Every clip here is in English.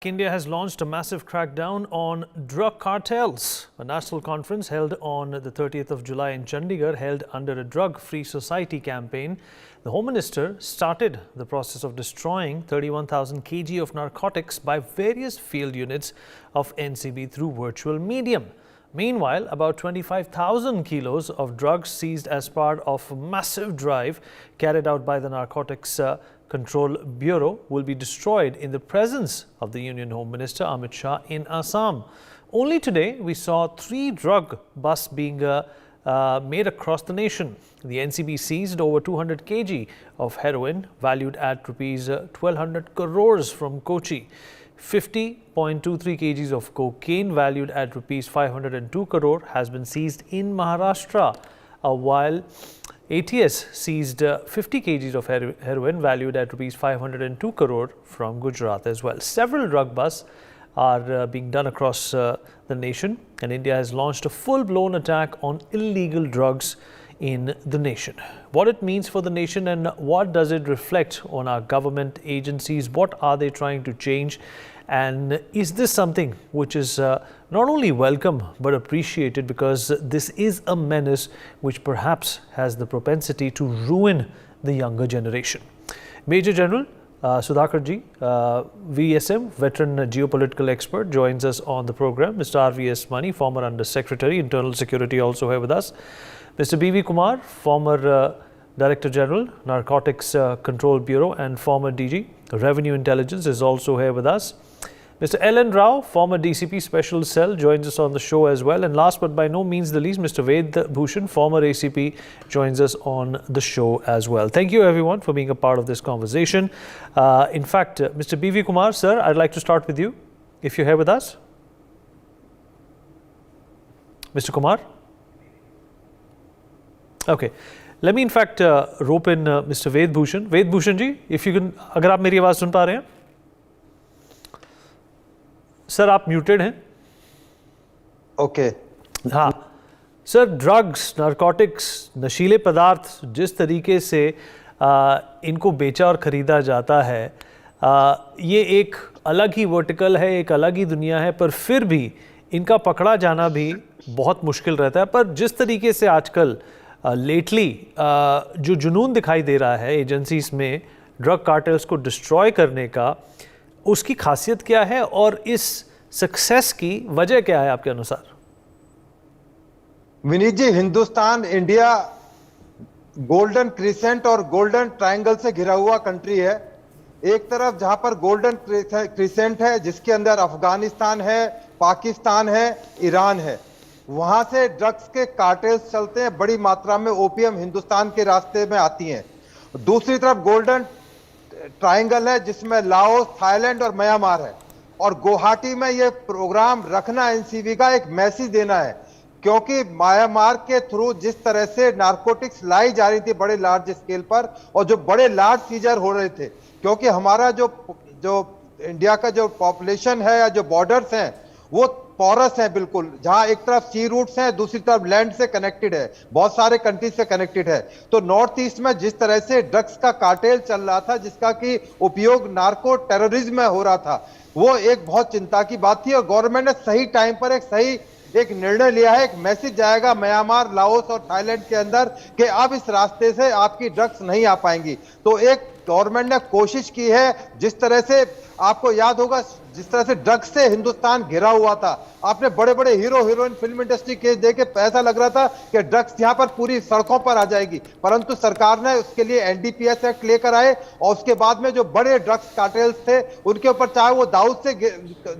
India has launched a massive crackdown on drug cartels. A national conference held on the 30th of July in Chandigarh, held under a drug-free society campaign. The Home Minister started the process of destroying 31,000 kg of narcotics by various field units of NCB through virtual medium. Meanwhile, about 25,000 kilos of drugs seized as part of a massive drive carried out by the Narcotics Control Bureau will be destroyed in the presence of the Union Home Minister Amit Shah in Assam. Only today, we saw 3 drug busts being made across the nation. The NCB seized over 200 kg of heroin valued at rupees 1,200 crores from Kochi. 50.23 kgs of cocaine valued at rupees 502 crore has been seized in Maharashtra, while ATS seized 50 kgs of heroin valued at rupees 502 crore from Gujarat as well. Several drug busts are being done across the nation, and India has launched a full-blown attack on illegal drugs in the nation. What it means for the nation and what does it reflect on our government agencies? What are they trying to change? And is this something which is not only welcome but appreciated, because this is a menace which perhaps has the propensity to ruin the younger generation? Major General Sudhakar ji, VSM, veteran geopolitical expert, joins us on the program. Mr. RVS Mani, former Under Secretary, Internal Security, also here with us. Mr. B.V. Kumar, former Director General, Narcotics Control Bureau and former DG, Revenue Intelligence, is also here with us. Mr. L.N. Rao, former DCP Special Cell, joins us on the show as well. And last but by no means the least, Mr. Ved Bhushan, former ACP, joins us on the show as well. Thank you everyone for being a part of this conversation. In fact, Mr. B.V. Kumar, sir, I'd like to start with you, if you're here with us. Mr. Kumar? Okay. Let me in fact rope in Mr. Ved Bhushan. Ved Bhushan ji, if you can, अगर आप मेरी आवाज़ सुन पा रहे हैं? Sir आप muted हैं? Okay हाँ सर, ड्रग्स, नारकोटिक्स, नशीले पदार्थ जिस तरीके से इनको बेचा और ख़रीदा जाता है, ये एक अलग ही वर्टिकल है, एक अलग ही दुनिया है, पर फिर भी इनका पकड़ा जाना भी बहुत मुश्किल रहता है। पर जिस तरीके से आजकल लेटली जो जुनून दिखाई दे रहा है एजेंसीज में ड्रग कार्टेल्स को डिस्ट्रॉय करने का, उसकी खासियत क्या है और इस सक्सेस की वजह क्या है आपके अनुसार? विनीत जी, हिंदुस्तान, इंडिया गोल्डन क्रिसेंट और गोल्डन ट्रायंगल से घिरा हुआ कंट्री है। एक तरफ जहां पर गोल्डन क्रिसेंट है, जिसके अंदर अफगानिस्तान है, पाकिस्तान है, ईरान है, वहां से ड्रग्स के कार्टेल्स चलते हैं, बड़ी मात्रा में ओपीएम हिंदुस्तान के रास्ते में आती हैं। दूसरी तरफ गोल्डन ट्रायंगल है, जिसमें लाओस, थाईलैंड और म्यांमार है। और गुवाहाटी में यह प्रोग्राम रखना एनसीबी का एक मैसेज देना है, क्योंकि म्यांमार के थ्रू जिस तरह से नारकोटिक्स लाई जा रही थी बड़े लार्ज स्केल पर, और जो बड़े लार्ज सीजर हो रहे थे, क्योंकि हमारा जो इंडिया का जो पॉपुलेशन है या जो बॉर्डर्स हैं वो पोरस है बिल्कुल, जहां एक तरफ सी रूट्स हैं, दूसरी तरफ लैंड से कनेक्टेड है, बहुत सारे कंट्रीज से कनेक्टेड है। तो नॉर्थ ईस्ट में जिस तरह से ड्रग्स का कार्टेल चल रहा था, जिसका कि उपयोग नार्को टेररिज्म में हो रहा था, वो एक बहुत चिंता की बात थी। और गवर्नमेंट ने सही टाइम पर एक निर्णय लिया है, एक मैसेज जाएगा म्यांमार, लाओस और थाईलैंड के अंदर कि अब इस रास्ते से आपकी ड्रग्स नहीं आ पाएंगी। तो एक गवर्नमेंट ने कोशिश की है, जिस तरह से आपको याद होगा, जिस तरह से ड्रग्स से हिंदुस्तान घिरा हुआ था, आपने बड़े बड़े hero heroine film industry case देके ऐसा लग रहा था कि ड्रग्स यहां पर पूरी सड़कों पर आ जाएगी, परंतु सरकार ने उसके लिए एनडीपीएस एक्ट लेकर आए, और उसके बाद में जो बड़े ड्रग्स कार्टेल्स थे उनके ऊपर, चाहे वो दाऊद से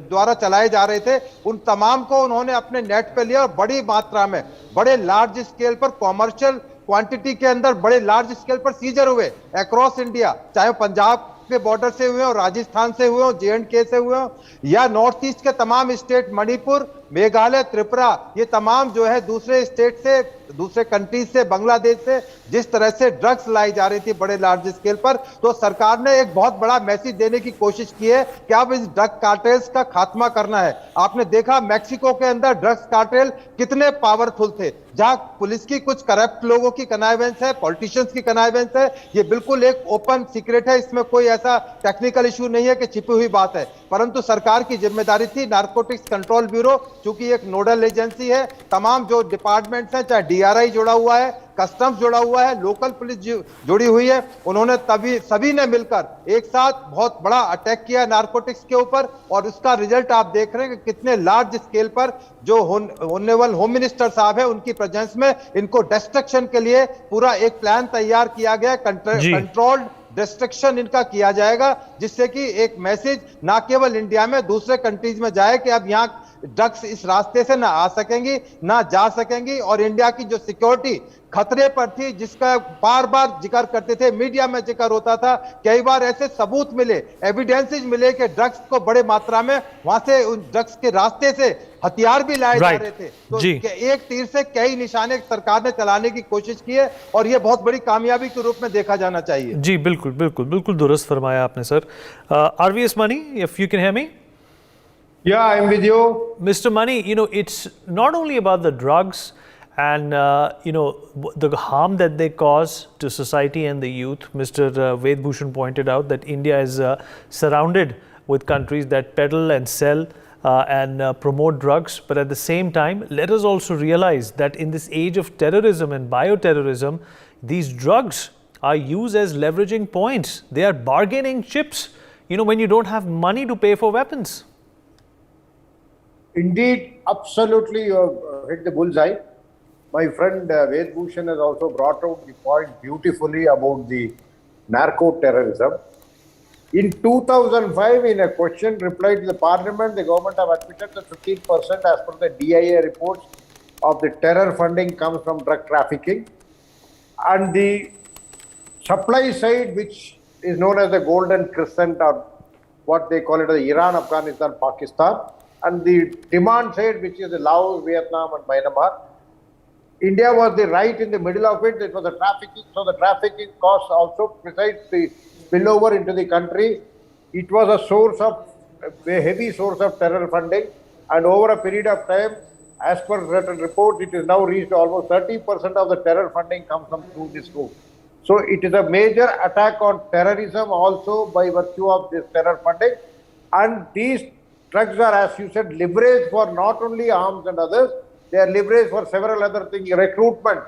द्वारा चलाए जा रहे थे, उन तमाम को उन्होंने अपने नेट पे लिया और बड़ी मात्रा में बड़े लार्ज स्केल पर कॉमर्शियल क्वांटिटी के अंदर बड़े लार्ज स्केल पर सीजर हुए अक्रॉस इंडिया, चाहे पंजाब के बॉर्डर से हुए हो, राजस्थान से हुए हो, जे&के से हुए हो, या नॉर्थ ईस्ट के तमाम स्टेट, मणिपुर, मेघालय, त्रिपुरा, ये तमाम जो है दूसरे स्टेट से, दूसरे कंट्रीज से, बांग्लादेश से जिस तरह से ड्रग्स लाई जा रही थी बड़े लार्ज स्केल पर, तो सरकार ने एक बहुत बड़ा मैसेज देने की कोशिश की है कि अब इस ड्रग कार्टेल्स का खात्मा करना है। आपने देखा मैक्सिको के अंदर ड्रग्स कार्टेल कितने पावरफुल थे, जहां पुलिस की कुछ करप्ट लोगों की कनाइवेंस है, पॉलिटिशियंस की कनाइवेंस है, ये बिल्कुल एक ओपन सीक्रेट है, इसमें कोई ऐसा टेक्निकल इशू नहीं है कि छिपी हुई बात है। परंतु सरकार की जिम्मेदारी थी। नारकोटिक्स कंट्रोल ब्यूरो चूंकि एक नोडल एजेंसी है, तमाम जो डिपार्टमेंट्स हैं, चाहे डीआरआई जुड़ा हुआ है, कस्टम्स जुड़ा हुआ है, लोकल पुलिस जुड़ी हुई है, उन्होंने तभी सभी ने मिलकर एक साथ बहुत बड़ा अटैक किया नारकोटिक्स के ऊपर। और उसका रिजल्ट आप देख रहे हैं कि कितने लार्ज स्केल पर जो ऑनरेबल होम मिनिस्टर साहब है उनकी प्रेजेंस में इनको डिस्ट्रक्शन के लिए पूरा एक प्लान तैयार किया गया। कंट्रोल्ड डिस्ट्रक्शन इनका किया जाएगा, जिससे कि एक मैसेज ना केवल इंडिया में दूसरे कंट्रीज में जाए कि अब यहाँ ड्रग्स इस रास्ते से ना आ सकेंगी, ना जा सकेंगी। और इंडिया की जो सिक्योरिटी खतरे पर थी, जिसका बार बार जिक्र करते थे, मीडिया में जिक्र होता था, कई बार ऐसे सबूत मिले, एविडेंसेस मिले कि ड्रग्स को बड़े मात्रा में वहां से उन ड्रग्स के रास्ते से हथियार भी लाए जा रहे थे। तो एक तीर से कई निशाने सरकार ने चलाने की कोशिश की है और यह बहुत बड़ी कामयाबी के रूप में देखा जाना चाहिए। जी बिल्कुल बिल्कुल बिल्कुल दुरुस्त फरमाया आपने sir. RVS Mani, if you can hear me? Yeah, I'm with you. Mr. Mani, it's not only about the drugs and, the harm that they cause to society and the youth. Mr. Ved Bhushan pointed out that India is surrounded with countries that peddle and sell and promote drugs. But at the same time, let us also realize that in this age of terrorism and bioterrorism, these drugs are used as leveraging points. They are bargaining chips, when you don't have money to pay for weapons. Indeed, absolutely, you have hit the bullseye. My friend Ved Bhushan has also brought out the point beautifully about the narco-terrorism. In 2005, in a question replied to the parliament, the government have admitted that 15% as per the DIA reports of the terror funding comes from drug trafficking. And the supply side, which is known as the Golden Crescent, or what they call it, the Iran, Afghanistan, Pakistan, and the demand side, which is the Laos, Vietnam and Myanmar. India was the right in the middle of it. It was the trafficking. So the trafficking costs also, besides the spillover into the country, it was a heavy source of terror funding. And over a period of time, as per certain reports, it is now reached almost 30% of the terror funding comes from through this route. So it is a major attack on terrorism also by virtue of this terror funding. And these drugs are, as you said, leverage for not only arms and others, they are leverage for several other things, recruitment,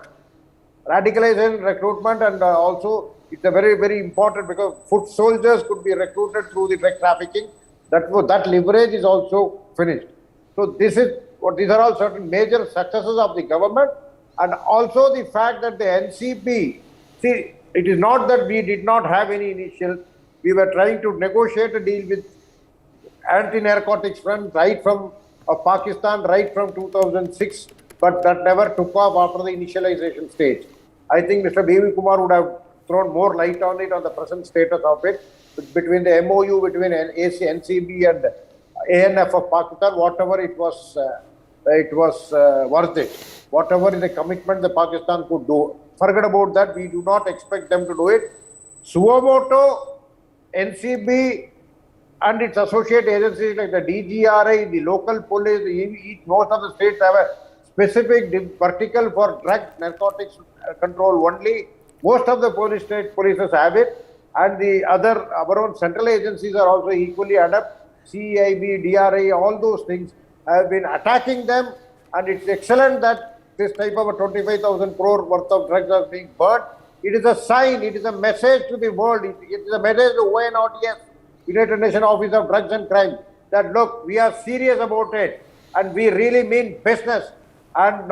radicalization, recruitment, and also it's a very, very important because foot soldiers could be recruited through the drug trafficking. That leverage is also finished. So these are all certain major successes of the government, and also the fact that the NCP, see, it is not that we did not have any initial, we were trying to negotiate a deal with anti-narcotics front right from Pakistan, right from 2006, but that never took off after the initialization stage. I think Mr. B.V. Kumar would have thrown more light on it, on the present status of it, between the MOU between NCB and ANF of Pakistan, whatever it was worth it. Whatever is the commitment the Pakistan could do. Forget about that, we do not expect them to do it. Suamoto, NCB, and its associate agencies like the DGRI, the local police, most of the states have a specific vertical for drug narcotics control only. Most of the polices have it, and the other, our own central agencies are also equally adept. CEIB, DRI, all those things have been attacking them, and it's excellent that this type of a 25,000 crore worth of drugs are being burnt. It is a sign, it is a message to the world, it is a message to ONODS, United Nations Office of Drugs and Crime, that look, we are serious about it and we really mean business, and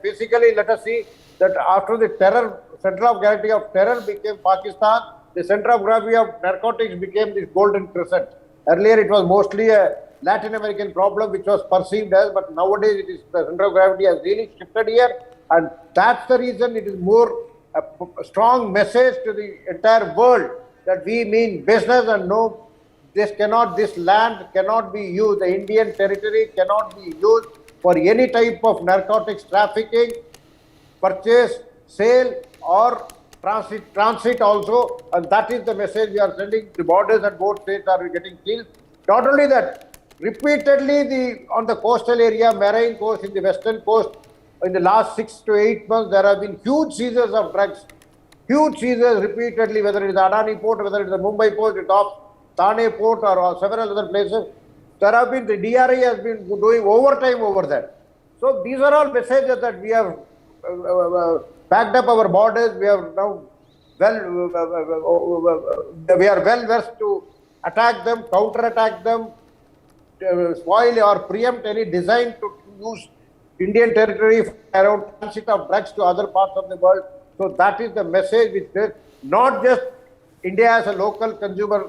basically let us see that after the terror, center of gravity of terror became Pakistan, the center of gravity of narcotics became this Golden Crescent. Earlier it was mostly a Latin American problem which was perceived as, but nowadays it is the center of gravity has really shifted here, and that's the reason it is more a strong message to the entire world that we mean business, and no, this land cannot be used, the Indian territory cannot be used for any type of narcotics trafficking, purchase, sale or transit also, and that is the message we are sending. The borders at both states are getting killed. Not only that, repeatedly on the coastal area, marine coast, in the western coast, in the last 6 to 8 months, there have been huge seizures of drugs. Huge seizures repeatedly, whether it is Adani port, whether it is the Mumbai port, it's off Thane port or several other places, there have been, the DRI has been doing overtime over there. So these are all messages that we have packed up our borders. We have now we are well versed to attack them, counter-attack them, spoil or preempt any design to use Indian territory around transit of drugs to other parts of the world. So that is the message which is not just India as a local consumer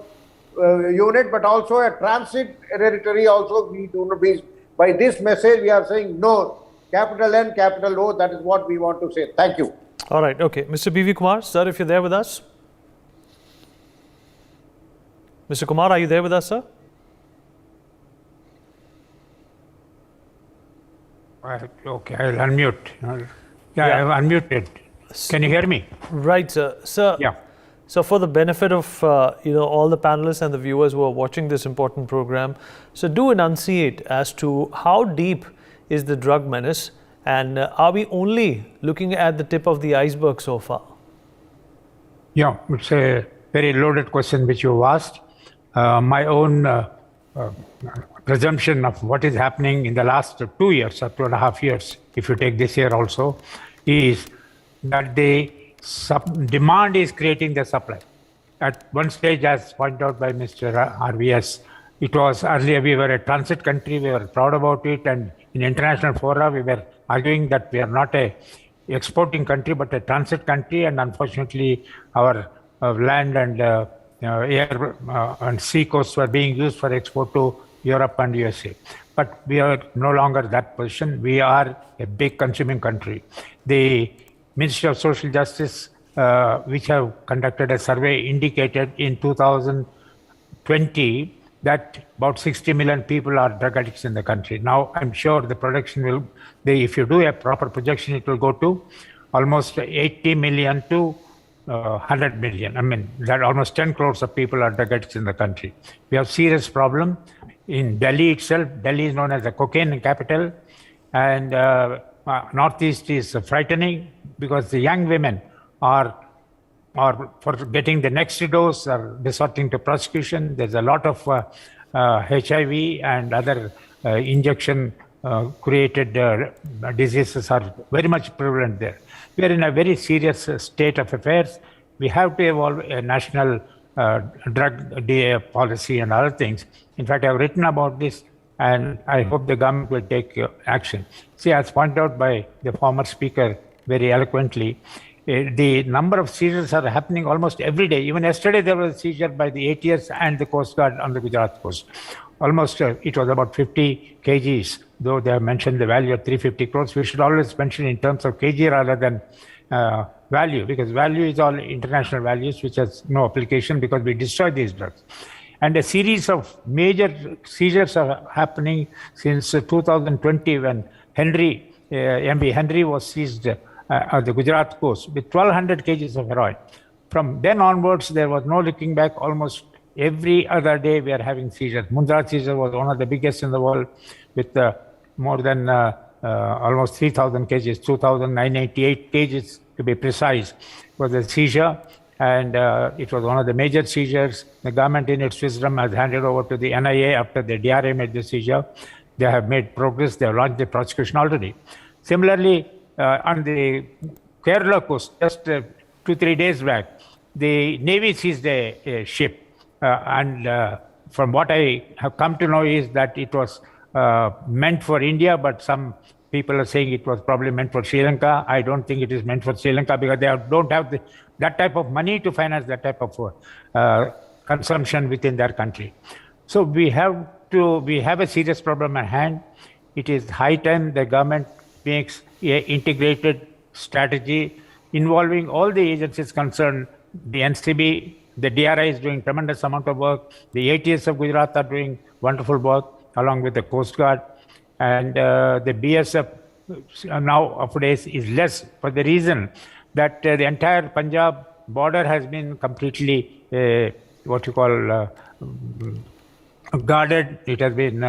unit, but also a transit territory also. We do not be, by this message we are saying no, capital N, capital O, that is what we want to say. Thank you. All right, okay. Mr. B.V. Kumar, sir, if you're there with us. Mr. Kumar, are you there with us, sir? Okay, I'll unmute. Yeah, I've unmuted. Can you hear me? Right, sir. Sir, Yeah. so for the benefit of all the panelists and the viewers who are watching this important program, so do enunciate as to how deep is the drug menace, and are we only looking at the tip of the iceberg so far? Yeah, it's a very loaded question which you asked. My own presumption of what is happening in the last 2 years or 2.5 years, if you take this year also, is that the demand is creating the supply. At one stage, as pointed out by Mr. RVS, it was earlier we were a transit country, we were proud about it, and in international fora we were arguing that we are not a exporting country but a transit country, and unfortunately our land and air and sea coasts were being used for export to Europe and USA. But we are no longer that position. We are a big consuming country. The Ministry of Social Justice, which have conducted a survey, indicated in 2020 that about 60 million people are drug addicts in the country. Now, I'm sure the projection will, if you do a proper projection, it will go to almost 80 million to 100 million. I mean, that almost 10 crores of people are drug addicts in the country. We have serious problem in Delhi itself. Delhi is known as the cocaine capital, and Northeast is frightening because the young women are for getting the next dose are resorting to prostitution. There's a lot of HIV and other injection created diseases are very much prevalent there. We are in a very serious state of affairs. We have to evolve a national drug DA policy and other things. In fact, I've written about this, and I hope the government will take action. See, as pointed out by the former speaker very eloquently, the number of seizures are happening almost every day. Even yesterday, there was a seizure by the ATS and the Coast Guard on the Gujarat coast. Almost, it was about 50 kgs, though they have mentioned the value of 350 crores. We should always mention in terms of kg rather than value, because value is all international values, which has no application because we destroy these drugs. And a series of major seizures are happening since 2020 when MV Henry was seized at the Gujarat coast with 1,200 kgs of heroin. From then onwards, there was no looking back. Almost every other day, we are having seizures. Mundra seizure was one of the biggest in the world with more than almost 3,000 kgs, 2,988 kgs to be precise, was a seizure. And it was one of the major seizures. The government in its wisdom has handed over to the NIA after the DRA made the seizure. They have made progress. They have launched the prosecution already. Similarly, on the Kerala coast, just 2-3 days back, the Navy seized a ship. And from what I have come to know is that it was meant for India, but some people are saying it was probably meant for Sri Lanka. I don't think it is meant for Sri Lanka because they don't have that type of money to finance that type of consumption within their country. So we have a serious problem at hand. It is high time the government makes an integrated strategy involving all the agencies concerned. The NCB, the DRI is doing tremendous amount of work. The ATS of Gujarat are doing wonderful work along with the Coast Guard. And the BSF nowadays is less for the reason that the entire Punjab border has been completely guarded. It has been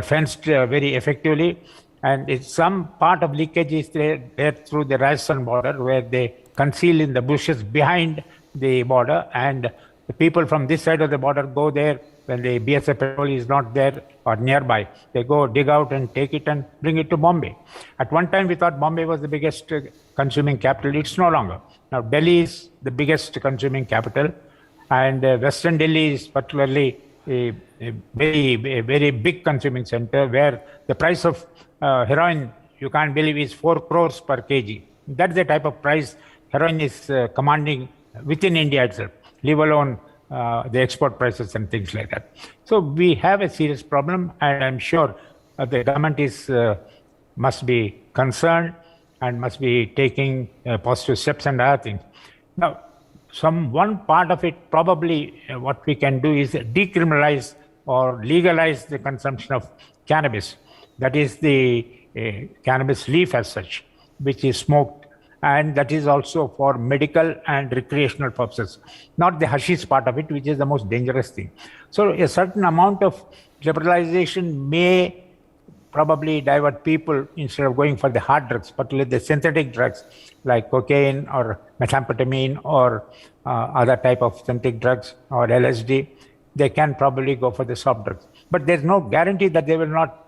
fenced very effectively, and it's some part of leakage is there through the Rajasthan border where they conceal in the bushes behind the border, and The people from this side of the border go there when the BSF patrol is not there or nearby. They go dig out and take it and bring it to Bombay. At one time, we thought Bombay was the biggest consuming capital. It's no longer. Now, Delhi is the biggest consuming capital, and Western Delhi is particularly a very big consuming center where the price of heroin, you can't believe, is 4 crores per kg. That's the type of price heroin is commanding within India itself, leave alone the export prices and things like that. So we have a serious problem, and I'm sure the government must be concerned and must be taking positive steps and other things. Now, one part of it, probably what we can do is decriminalize or legalize the consumption of cannabis. That is the cannabis leaf as such, which is smoked, and that is also for medical and recreational purposes, not the hashish part of it, which is the most dangerous thing. So a certain amount of liberalization may probably divert people instead of going for the hard drugs, particularly the synthetic drugs like cocaine or methamphetamine or other type of synthetic drugs or LSD. They can probably go for the soft drugs. But there's no guarantee that they will not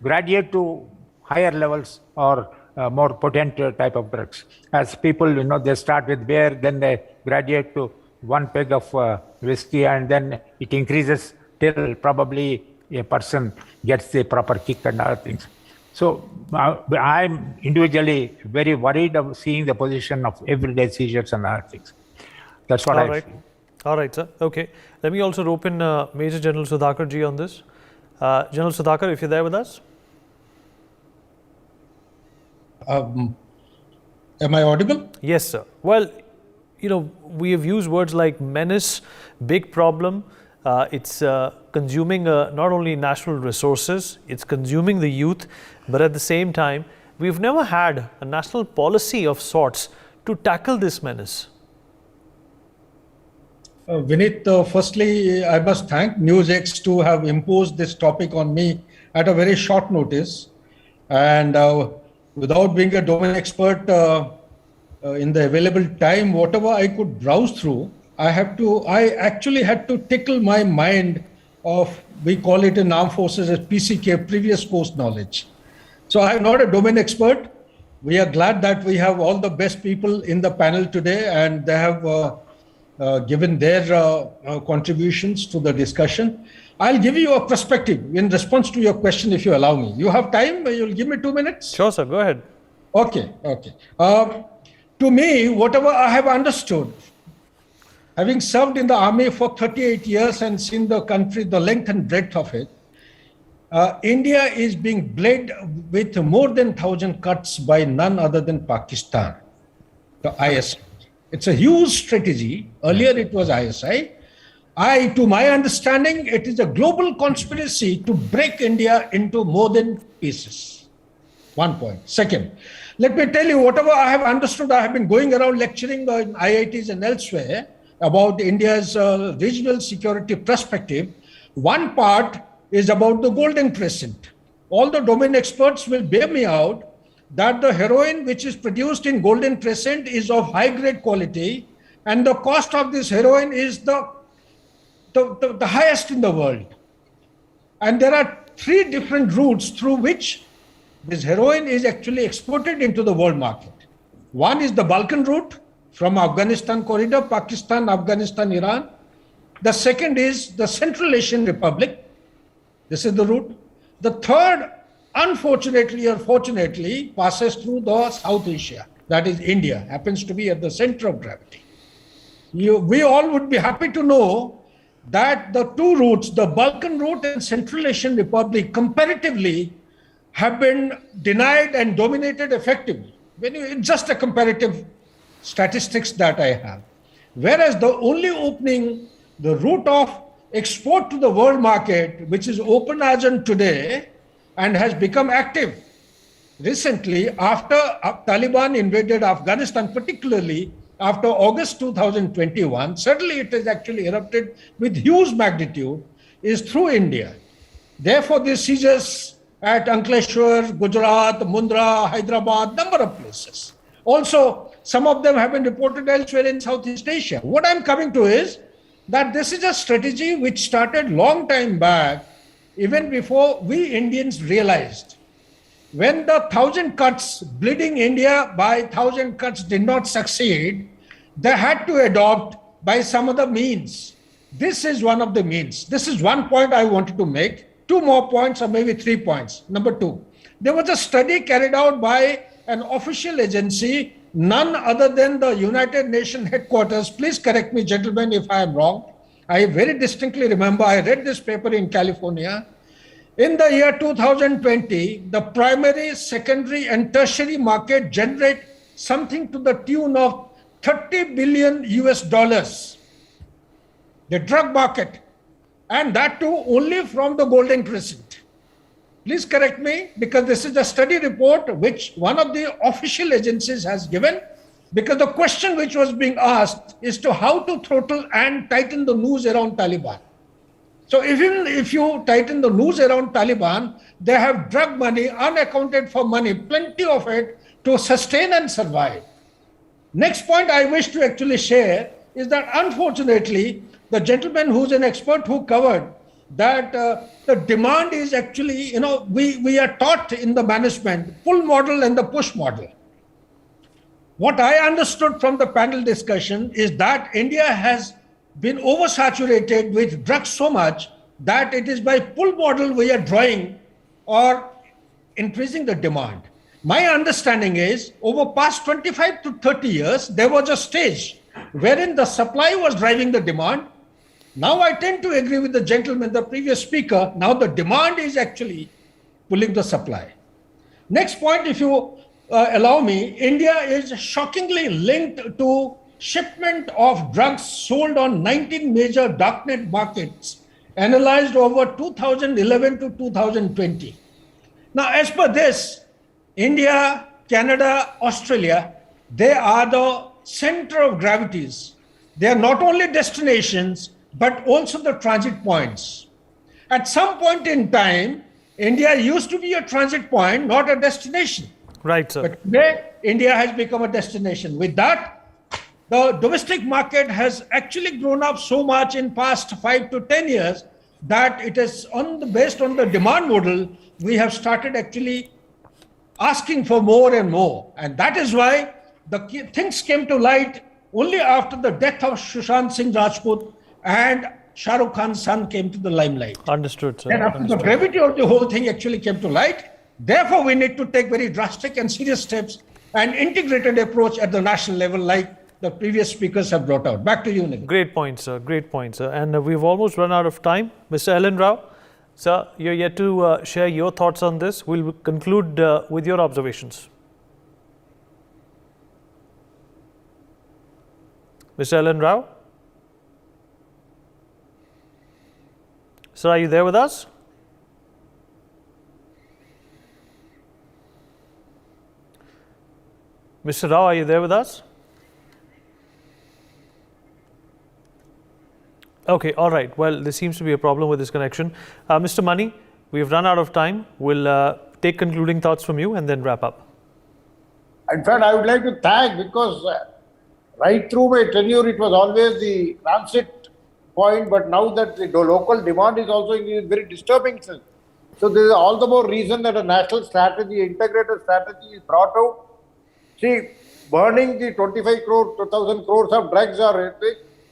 graduate to higher levels or more potent type of drugs. As people, they start with beer, then they graduate to 1 peg of whiskey, and then it increases till probably a person gets the proper kick and other things. So I'm individually very worried of seeing the position of everyday seizures and other things. That's what I feel. All right, sir. Okay. Let me also rope in Major General Sudhakar ji on this. General Sudhakar, if you're there with us. Am I audible? Yes, sir. Well, we have used words like menace, big problem. It's consuming not only national resources, it's consuming the youth, but at the same time, we've never had a national policy of sorts to tackle this menace. Vinit, firstly, I must thank NewsX to have imposed this topic on me at a very short notice. And without being a domain expert, in the available time, whatever I could browse through, I actually had to tickle my mind of, we call it in armed forces as PCK, previous course knowledge. So I'm not a domain expert. We are glad that we have all the best people in the panel today, and they have given their contributions to the discussion. I'll give you a perspective in response to your question, if you allow me. You have time? You'll give me 2 minutes? Sure, sir. Go ahead. Okay. To me, whatever I have understood, having served in the army for 38 years and seen the country, the length and breadth of it, India is being bled with more than 1,000 cuts by none other than Pakistan, the ISI. It's a huge strategy. Earlier it was ISI. To my understanding, it is a global conspiracy to break India into more than pieces. 1 point. Second, let me tell you, whatever I have understood, I have been going around lecturing in IITs and elsewhere about India's regional security perspective. One part is about the Golden Crescent. All the domain experts will bear me out that the heroin which is produced in Golden Crescent is of high grade quality, and the cost of this heroin is the highest in the world. And there are 3 different routes through which this heroin is actually exported into the world market. One is the Balkan route from Afghanistan corridor, Pakistan, Afghanistan, Iran. The second is the Central Asian Republic. This is the route. The third, unfortunately or fortunately, passes through the South Asia. That is India, happens to be at the center of gravity. We all would be happy to know that the 2 routes, the Balkan route and Central Asian Republic, comparatively have been denied and dominated effectively. It's just a comparative statistics that I have. Whereas the only opening, the route of export to the world market, which is open as on today and has become active recently after Taliban invaded Afghanistan, particularly after August 2021, suddenly it has actually erupted with huge magnitude, is through India. Therefore, these seizures at Ankleshwar, Gujarat, Mundra, Hyderabad, number of places. Also, some of them have been reported elsewhere in Southeast Asia. What I'm coming to is, that this is a strategy which started long time back, even before we Indians realized. When the 1,000 cuts, bleeding India by 1,000 cuts did not succeed, they had to adopt by some other means. This is one of the means. This is one point I wanted to make. Two more points, or maybe 3 points. Number two, there was a study carried out by an official agency, none other than the United Nations headquarters. Please correct me, gentlemen, if I am wrong. I very distinctly remember I read this paper in California. In the year 2020, the primary, secondary, and tertiary market generate something to the tune of $30 billion US. The drug market, and that too only from the Golden Crescent. Please correct me, because this is a study report which one of the official agencies has given, because the question which was being asked is to how to throttle and tighten the noose around Taliban. So even if you tighten the noose around Taliban, they have drug money, unaccounted for money, plenty of it to sustain and survive. Next point I wish to actually share is that unfortunately, the gentleman who's an expert who covered that the demand is actually, we are taught in the management, pull model and the push model. What I understood from the panel discussion is that India has been oversaturated with drugs so much that it is by pull model we are drawing or increasing the demand. My understanding is over past 25 to 30 years, there was a stage wherein the supply was driving the demand. Now I tend to agree with the gentleman, the previous speaker. Now the demand is actually pulling the supply. Next point, if you allow me, India is shockingly linked to shipment of drugs sold on 19 major darknet markets, analyzed over 2011 to 2020. Now, as per this, India, Canada, Australia, they are the center of gravities. They are not only destinations, but also the transit points. At some point in time, India used to be a transit point, not a destination. Right, sir. But today, India has become a destination. With that, the domestic market has actually grown up so much in past 5 to 10 years that it is based on the demand model, we have started actually asking for more and more. And that is why the things came to light only after the death of Sushant Singh Rajput and Shah Rukh Khan's son came to the limelight. Understood, sir. And after the gravity of the whole thing actually came to light, therefore we need to take very drastic and serious steps and integrated approach at the national level, like the previous speakers have brought out. Back to you, Nitin. Great point, sir. Great point, sir. And we've almost run out of time. Mr. Ellen Rao, sir, you're yet to share your thoughts on this. We'll conclude with your observations. Mr. Ellen Rao? Sir, are you there with us? Mr. Rao, are you there with us? Okay, all right. Well, there seems to be a problem with this connection. Mr. Mani, we've run out of time. We'll take concluding thoughts from you and then wrap up. In fact, I would like to thank, because right through my tenure, it was always the transit point, but now that the local demand is also in a very disturbing sense. So there is all the more reason that a national strategy, integrated strategy is brought out. See, burning the 25 crore, 2,000 crores of drugs or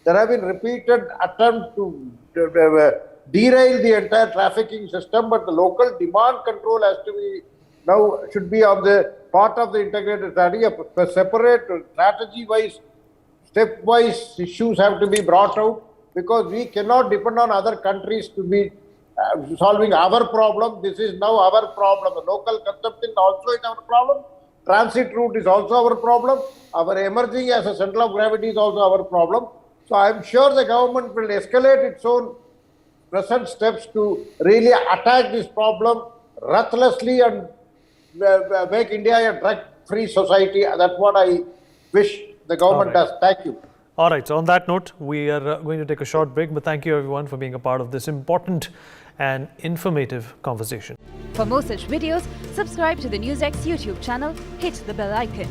there have been repeated attempts to derail the entire trafficking system, but the local demand control has to be now should be on the part of the integrated strategy. A separate strategy-wise, step-wise issues have to be brought out, because we cannot depend on other countries to be solving our problem. This is now our problem. The local consumption also is our problem. Transit route is also our problem. Our emerging as a center of gravity is also our problem. So I am sure the government will escalate its own present steps to really attack this problem ruthlessly and make India a drug-free society. That's what I wish the government does. Thank you. All right, so on that note, we are going to take a short break, but thank you everyone for being a part of this important and informative conversation. For more such videos, subscribe to the NewsX YouTube channel, hit the bell icon.